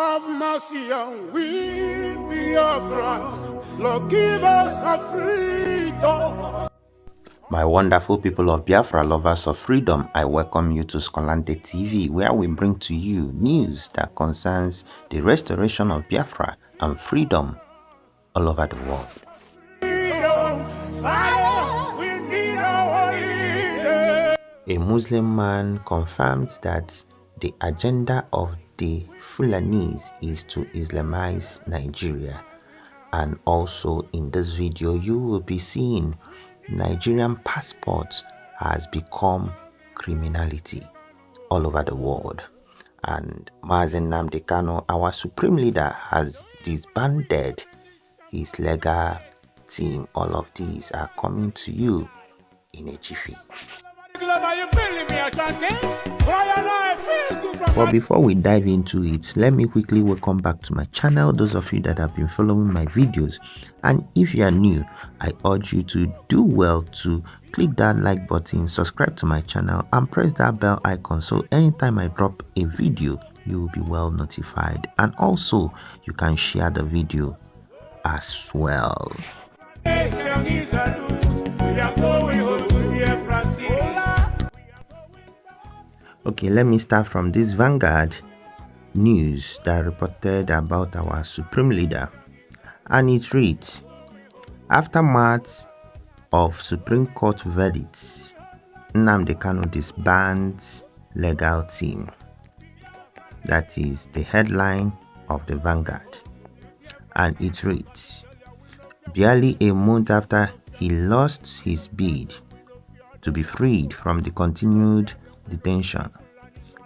Have mercy on we, Biafran. Lord, give us a freedom. My wonderful people of Biafra, lovers of freedom, I welcome you to Disbanded TV, where we bring to you news that concerns the restoration of Biafra and freedom all over the world. A Muslim man confirms that the agenda of the Fulanis is to Islamize Nigeria. And also in this video, you will be seeing Nigerian passport has become criminality all over the world. And Mazi Nnamdi Kanu, our supreme leader, has disbanded his legal team. All of these are coming to you in a jiffy. But before we dive into it, let me quickly welcome back to my channel those of you that have been following my videos. And if you are new, I urge you to do well to click that like button, subscribe to my channel, and press that bell icon so anytime I drop a video, you will be well notified. And also, you can share the video as well. Okay, let me start from this Vanguard news that reported about our supreme leader, and it reads: after months of Supreme Court verdicts, Nnamdi Kanu disbands legal team. That is the headline of the Vanguard, and it reads: barely a month after he lost his bid to be freed from the continued detention,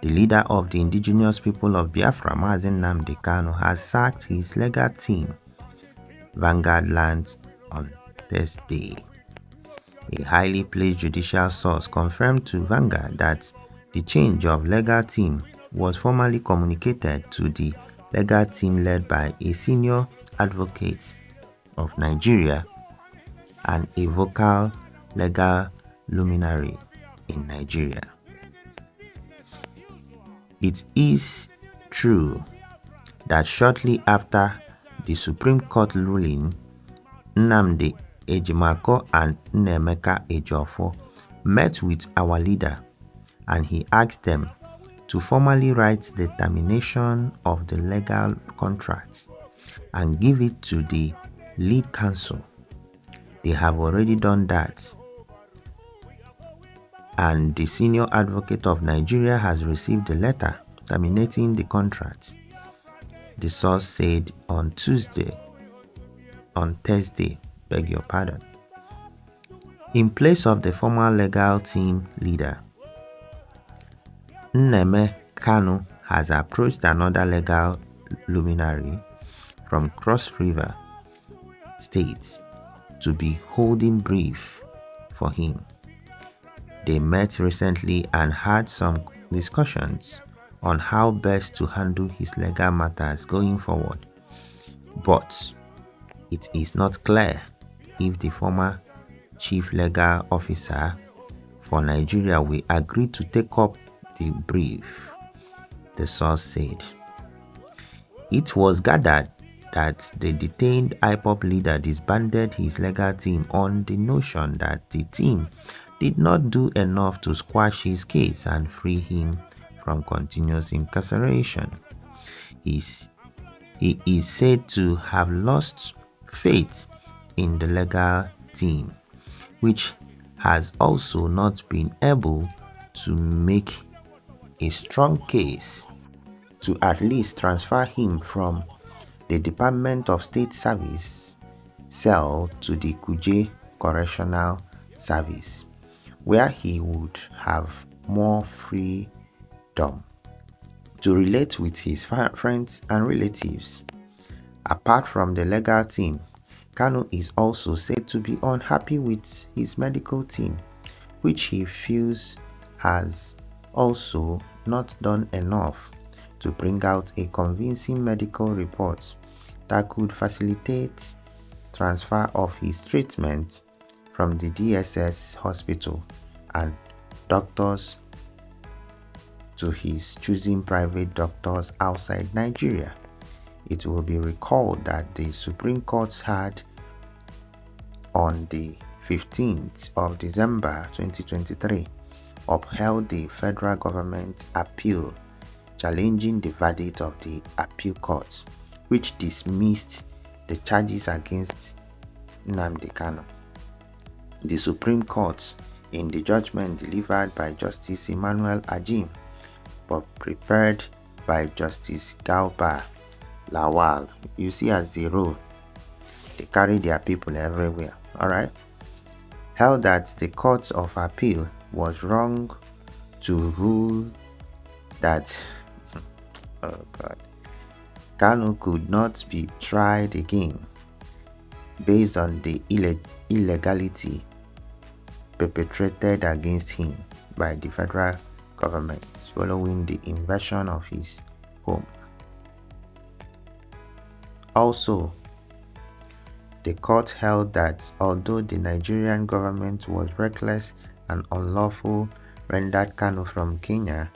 the leader of the indigenous people of Biafra, Mazi Nnamdi Kanu, has sacked his legal team. Vanguard lands on Thursday. A highly placed judicial source confirmed to Vanguard that the change of legal team was formally communicated to the legal team led by a senior advocate of Nigeria and a vocal legal luminary in Nigeria. It is true that shortly after the Supreme Court ruling, Nnamdi Ejimako and Nnemeka Ejiofor met with our leader, and he asked them to formally write the termination of the legal contracts and give it to the lead counsel. They have already done that, and the senior advocate of Nigeria has received a letter terminating the contract, the source said on Thursday, beg your pardon. In place of the former legal team leader, Nnamdi Kanu has approached another legal luminary from Cross River State to be holding brief for him. They met recently and had some discussions on how best to handle his legal matters going forward. But it is not clear if the former chief legal officer for Nigeria will agree to take up the brief, the source said. It was gathered that the detained IPOB leader disbanded his legal team on the notion that the team did not do enough to squash his case and free him from continuous incarceration. He is said to have lost faith in the legal team, which has also not been able to make a strong case to at least transfer him from the Department of State Service cell to the Kuje Correctional Service, where he would have more freedom to relate with his friends and relatives. Apart from the legal team, Kanu is also said to be unhappy with his medical team, which he feels has also not done enough to bring out a convincing medical report that could facilitate transfer of his treatment from the DSS hospital and doctors to his choosing private doctors outside Nigeria. It will be recalled that the Supreme Court had on the 15th of December 2023 upheld the federal government's appeal challenging the verdict of the appeal court, which dismissed the charges against Nnamdi Kanu. The Supreme Court, in the judgment delivered by Justice Emmanuel Ajim but prepared by Justice Galba Lawal, you see as the rule, they carry their people everywhere, alright, held that the Court of Appeal was wrong to rule that oh God, Kanu could not be tried again based on the illegality perpetrated against him by the federal government following the invasion of his home. Also, the court held that although the Nigerian government was reckless and unlawful rendered Kanu from Kenya,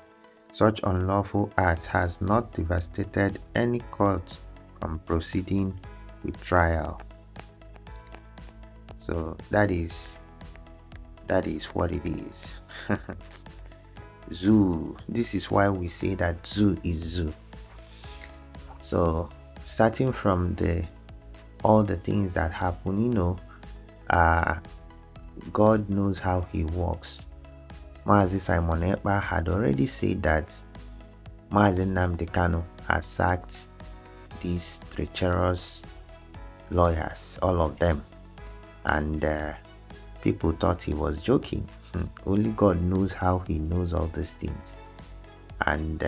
such unlawful act has not devastated any court from proceeding with trial. So that is what it is. Zoo. This is why we say that zoo is zoo. So starting from all the things that happen, God knows how he works. Mazi Simon Ekpa had already said that Mazi Nnamdi Kanu has sacked these treacherous lawyers, all of them, and people thought he was joking. Only God knows how he knows all these things. And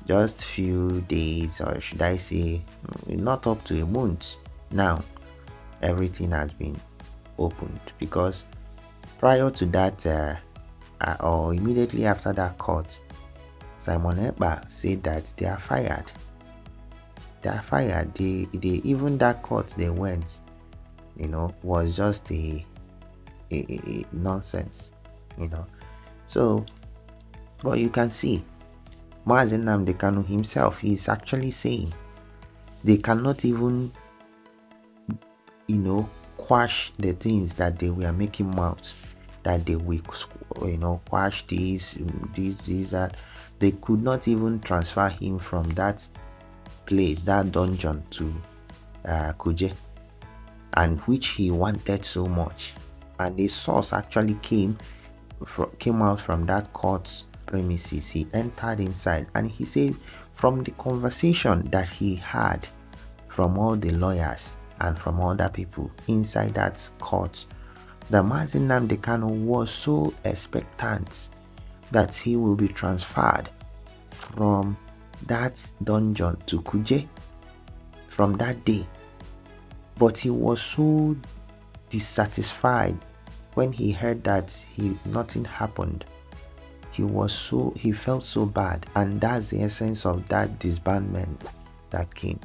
just few days, or should I say not up to a month now, everything has been opened, because prior to that or immediately after that court, Simon Ekpa said that they are fired. They even that court they went, was just a nonsense, So, but you can see, Mazi Nnamdi Kanu himself is actually saying they cannot even, quash the things that they were making out, that they will, quash this, that. They could not even transfer him from that place, that dungeon, to Kuje, and which he wanted so much. And the source actually came out from that court's premises. He entered inside, and he said from the conversation that he had from all the lawyers and from other people inside that court, the Mazi Nnamdi Kanu was so expectant that he will be transferred from that dungeon to Kuje from that day. But he was so dissatisfied when he heard that nothing happened. He felt so bad, and that's the essence of that disbandment that came.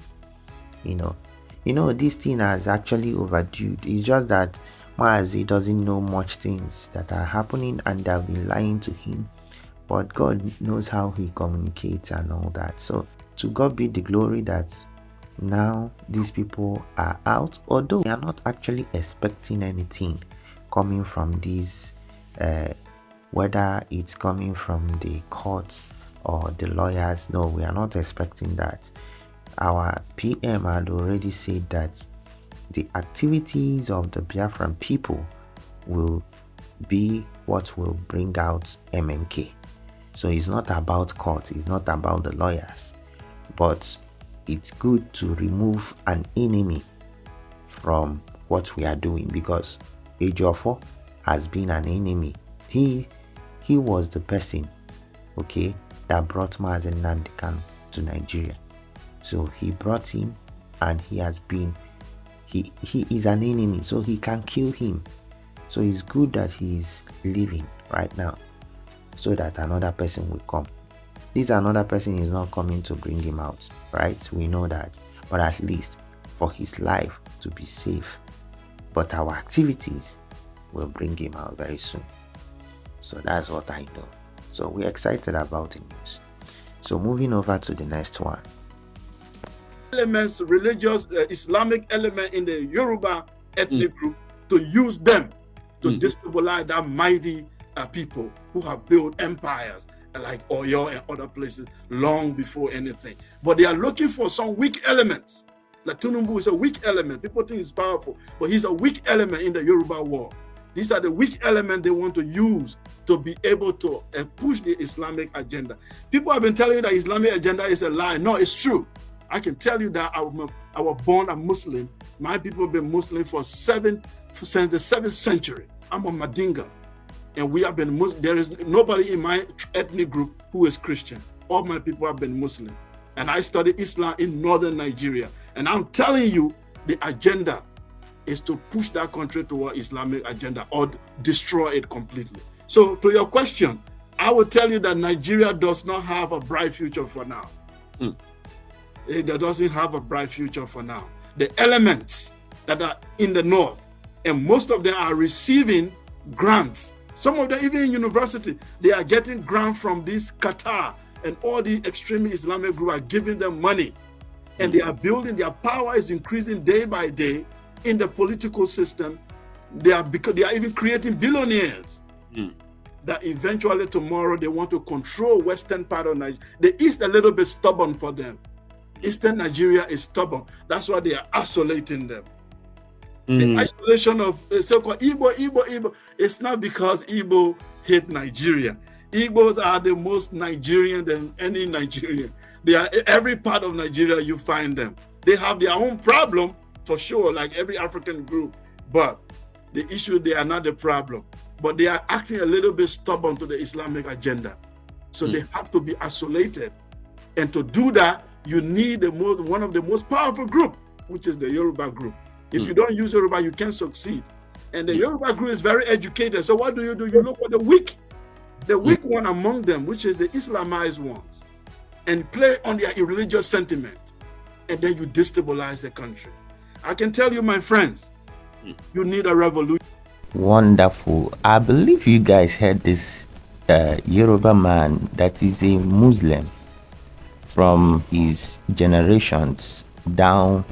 This thing has actually overdue. It's just that Mazi doesn't know much things that are happening, and they've been lying to him. But God knows how he communicates and all that. So to God be the glory that now these people are out, although we are not actually expecting anything coming from these, whether it's coming from the court or the lawyers. No, we are not expecting that. Our PM had already said that the activities of the Biafran people will be what will bring out MNK. So it's not about court, it's not about the lawyers, but it's good to remove an enemy from what we are doing, because Ejiofor has been an enemy. He was the person, that brought Mazi Nnamdi Kanu to Nigeria. So he brought him, and he has been, he is an enemy, so he can kill him. So it's good that he is living right now, so that another person will come. This another person is not coming to bring him out, right? We know that, but at least for his life to be safe. But our activities will bring him out very soon. So that's what I know. So we're excited about the news. So moving over to the next one. elements, religious, Islamic element in the Yoruba ethnic group, to use them to destabilize that mighty people who have built empires like Oyo and other places long before anything. But they are looking for some weak elements. Like Tinubu is a weak element. People think he's powerful, but he's a weak element in the Yoruba war. These are the weak elements they want to use to be able to push the Islamic agenda. People have been telling you that Islamic agenda is a lie. No, it's true. I can tell you that I was born a Muslim. My people have been Muslim since the 7th century. I'm a Madinga. And we have been Muslim. There is nobody in my ethnic group who is Christian. All my people have been Muslim. And I studied Islam in northern Nigeria. And I'm telling you, the agenda is to push that country toward Islamic agenda or destroy it completely. So to your question, I will tell you that Nigeria does not have a bright future for now. It doesn't have a bright future for now. The elements that are in the north, and most of them are receiving grants. Some of them, even in university, they are getting grants from this Qatar, and all the extreme Islamic group are giving them money. And they are building, their power is increasing day by day in the political system. They are even creating billionaires that eventually tomorrow they want to control western part of Nigeria. The East a little bit stubborn for them. Eastern Nigeria is stubborn. That's why they are isolating them. The isolation of so-called Igbo, it's not because Igbo hate Nigeria. Igbos are the most Nigerian than any Nigerian. They are every part of Nigeria you find them. They have their own problem for sure, like every African group. But the issue, they are not the problem. But they are acting a little bit stubborn to the Islamic agenda. So they have to be isolated. And to do that, you need one of the most powerful group, which is the Yoruba group. If you don't use Yoruba, you can't succeed. And the Yoruba group is very educated. So what do? You look for the weak one among them, which is the Islamized ones, and play on their religious sentiment. And then you destabilize the country. I can tell you, my friends, you need a revolution. Wonderful. I believe you guys heard this Yoruba man that is a Muslim from his generations down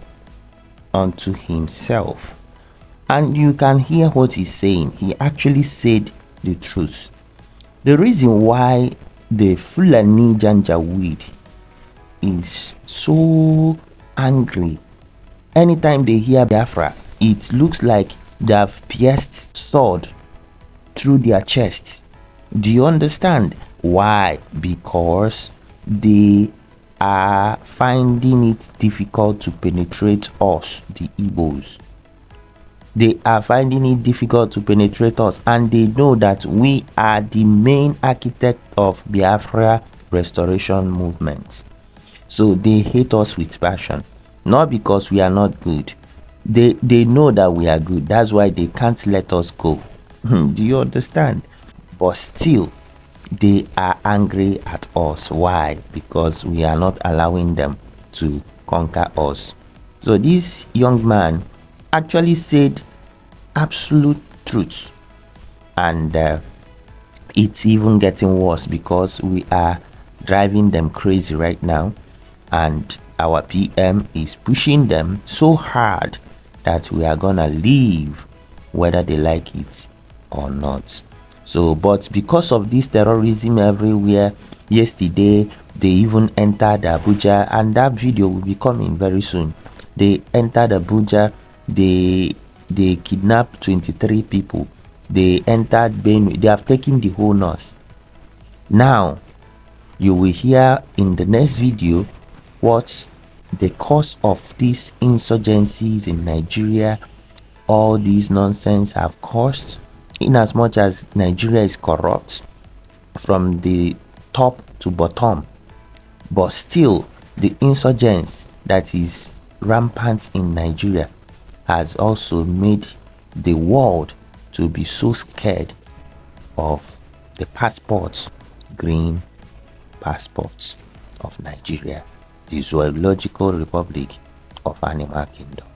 unto himself, and you can hear what he's saying. He actually said the truth. The reason why the Fulani Janjaweed is so angry anytime they hear Biafra, it looks like they have pierced sword through their chests. Do you understand why? Because they are finding it difficult to penetrate us, the Igbos. They are finding it difficult to penetrate us, and they know that we are the main architect of Biafra restoration movement. So they hate us with passion, not because we are not good. They know that we are good. That's why they can't let us go. Do you understand? But still, they are angry at us. Why? Because we are not allowing them to conquer us. So this young man actually said absolute truth, and it's even getting worse because we are driving them crazy right now, and our PM is pushing them so hard that we are gonna leave whether they like it or not. So, but because of this terrorism everywhere, yesterday they even entered Abuja, and that video will be coming very soon. They entered Abuja, they kidnapped 23 people, they entered Benue, they have taken the whole north. Now, you will hear in the next video what the cause of these insurgencies in Nigeria, all these nonsense have caused. In as much as Nigeria is corrupt from the top to bottom, but still the insurgents that is rampant in Nigeria has also made the world to be so scared of the passports, green passports of Nigeria, the zoological republic of Animal Kingdom.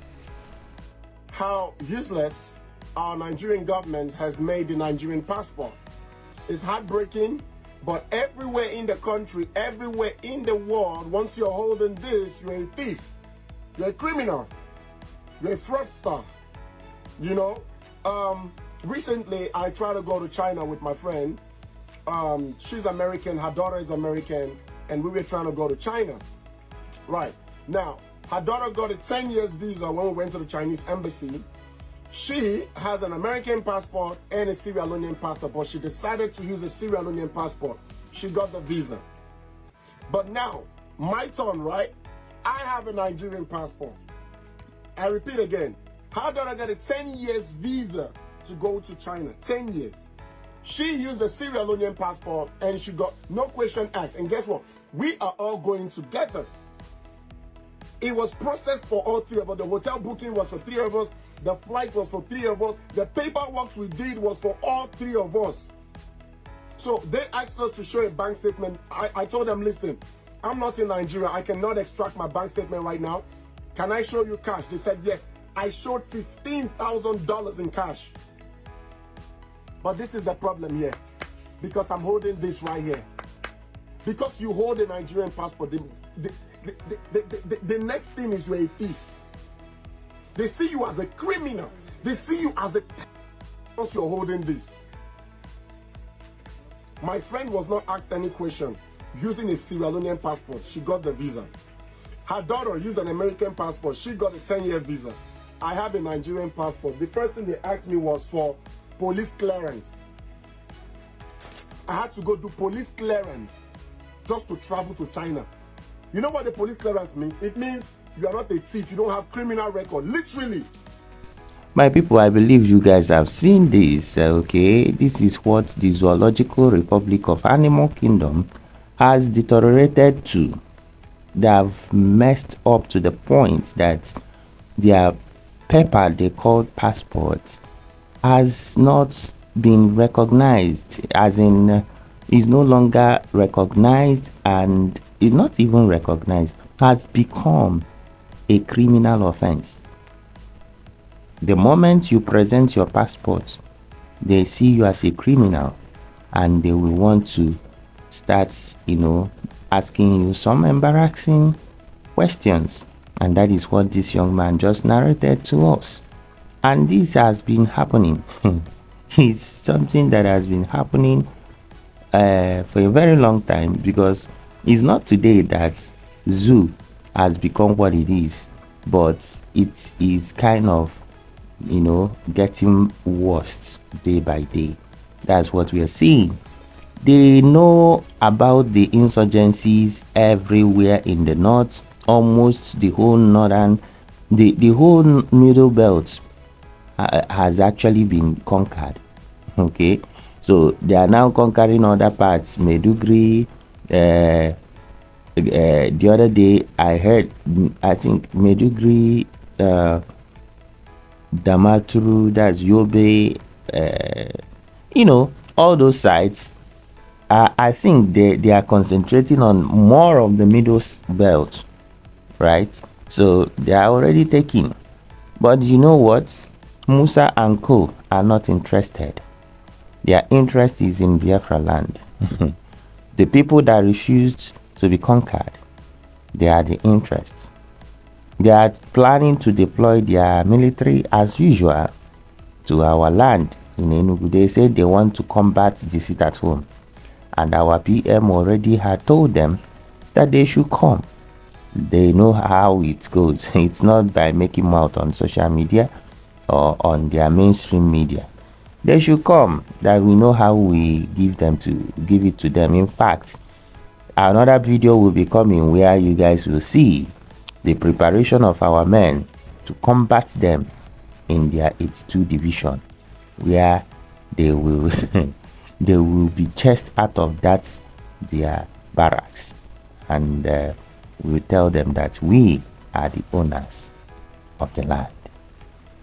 How useless our Nigerian government has made the Nigerian passport. It's heartbreaking, but everywhere in the country, everywhere in the world, once you're holding this, you're a thief. You're a criminal. You're a fraudster. You know, recently I tried to go to China with my friend. She's American, her daughter is American, and we were trying to go to China. Right. Now, her daughter got a 10 years visa when we went to the Chinese embassy. She has an American passport and a Sierra Leonean passport, but she decided to use a Sierra Leonean passport. She got the visa. But now, my turn, right? I have a Nigerian passport. I repeat again, her daughter got a 10 years visa to go to China, 10 years. She used a Sierra Leonean passport and she got no question asked. And guess what? We are all going together. It was processed for all three of us. The hotel booking was for three of us. The flight was for three of us. The paperwork we did was for all three of us. So they asked us to show a bank statement. I told them, listen, I'm not in Nigeria. I cannot extract my bank statement right now. Can I show you cash? They said yes. I showed $15,000 in cash. But this is the problem here. Because I'm holding this right here. Because you hold a Nigerian passport, the next thing is you're a thief. They see you as a criminal. They see you as a because you're holding this. My friend was not asked any question. Using a Sierra Leonean passport, she got the visa. Her daughter used an American passport. She got a 10-year visa. I have a Nigerian passport. The first thing they asked me was for police clearance. I had to go do police clearance just to travel to China. You know what the police clearance means? It means you are not a thief. You don't have criminal record. Literally. My people, I believe you guys have seen this. Okay, this is what the Zoological Republic of Animal Kingdom has deteriorated to. They have messed up to the point that their paper they called passport has not been recognized, as in is no longer recognized, and is not even recognized, has become a criminal offense. The moment you present your passport, they see you as a criminal and they will want to start, asking you some embarrassing questions. And that is what this young man just narrated to us. And this has been happening. It's something that has been happening for a very long time, because it's not today that zoo has become what it is, but it is kind of getting worse day by day. That's what we are seeing. They know about the insurgencies everywhere in the north. Almost the whole northern, the whole middle belt has actually been conquered. Okay, so they are now conquering other parts. Maiduguri. The other day I heard, I think Maiduguri, Damaturu, that's Yobe, all those sites. I think they are concentrating on more of the middle belt, right? So they are already taking. But you know what? Musa and Co are not interested. Their interest is in Biafra land. The people that refused to be conquered, they are the interests. They are planning to deploy their military as usual to our land in Enugu. They said they want to combat the sit at home. And our PM already had told them that they should come. They know how it goes. It's not by making mouth on social media or on their mainstream media. They should come, that we know how we give it to them. In fact, another video will be coming where you guys will see the preparation of our men to combat them in their 82 division, where they will they will be chased out of that their barracks, and we will tell them that we are the owners of the land.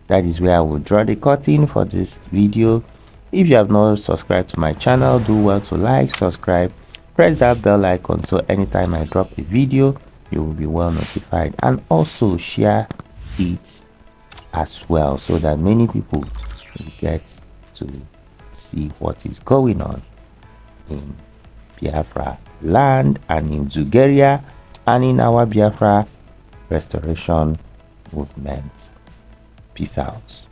That is where I will draw the curtain for this video. If you have not subscribed to my channel, do well to like, subscribe, press that bell icon so anytime I drop a video you will be well notified, and also share it as well so that many people will get to see what is going on in Biafra land and in Zugeria and in our Biafra restoration movement. Peace out.